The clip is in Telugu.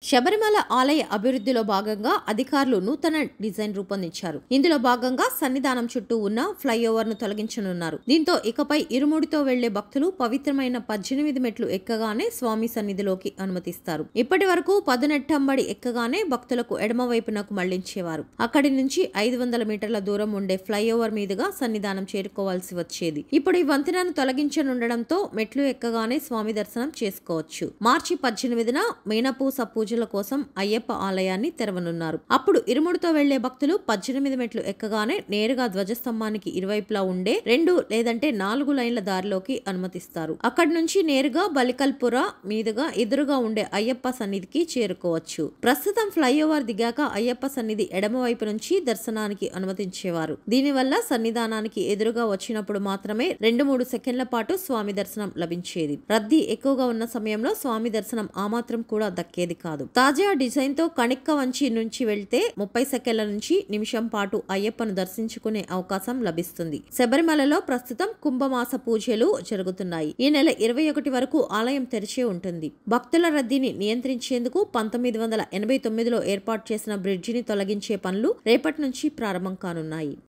శబరిమల ఆలయ అభివృద్ధిలో భాగంగా అధికారులు నూతన డిజైన్ రూపొందించారు. ఇందులో భాగంగా సన్నిధానం చుట్టూ ఉన్న ఫ్లైఓవర్ ను తొలగించనున్నారు. దీంతో ఇకపై ఇరుముడితో వెళ్లే భక్తులు పవిత్రమైన 18 మెట్లు ఎక్కగానే స్వామి సన్నిధిలోకి అనుమతిస్తారు. ఇప్పటి వరకు పదునెట్టంబడి ఎక్కగానే భక్తులకు ఎడమవైపునకు మళ్లించేవారు. అక్కడి నుంచి 500 మీటర్ల దూరం ఉండే ఫ్లైఓవర్ మీదుగా సన్నిధానం చేరుకోవాల్సి వచ్చేది. ఇప్పుడు ఈ వంతెనను తొలగించనుండడంతో మెట్లు ఎక్కగానే స్వామి దర్శనం చేసుకోవచ్చు. మార్చి 18న మీనపూస పూజల కోసం అయ్యప్ప ఆలయాన్ని తెరవనున్నారు. అప్పుడు ఇరుముడితో వెళ్లే భక్తులు 18 మెట్లు ఎక్కగానే నేరుగా ధ్వజస్తంభానికి ఇరువైపులా ఉండే 2 లేదంటే 4 లైన్ల దారిలోకి అనుమతిస్తారు. అక్కడి నుంచి నేరుగా బలికల్పుర మీదుగా ఎదురుగా ఉండే అయ్యప్ప సన్నిధికి చేరుకోవచ్చు. ప్రస్తుతం ఫ్లైఓవర్ దిగాక అయ్యప్ప సన్నిధి ఎడమవైపు నుంచి దర్శనానికి అనుమతించేవారు. దీనివల్ల సన్నిధానానికి ఎదురుగా వచ్చినప్పుడు మాత్రమే 2-3 సెకండ్ల పాటు స్వామి దర్శనం లభించేది. రద్దీ ఎక్కువగా ఉన్న సమయంలో స్వామి దర్శనం ఆమాత్రం కూడా దక్కేది కాదు. తాజా డిజైన్ తో కణిక్క వంచి నుంచి వెళ్తే 30 సెకండ్ల నుంచి నిమిషం పాటు అయ్యప్పను దర్శించుకునే అవకాశం లభిస్తుంది. శబరిమలలో ప్రస్తుతం కుంభమాస పూజలు జరుగుతున్నాయి. ఈ నెల 21 వరకు ఆలయం తెరిచే ఉంటుంది. భక్తుల రద్దీని నియంత్రించేందుకు 1989లో ఏర్పాటు చేసిన బ్రిడ్జిని తొలగించే పనులు రేపటి నుంచి ప్రారంభం కానున్నాయి.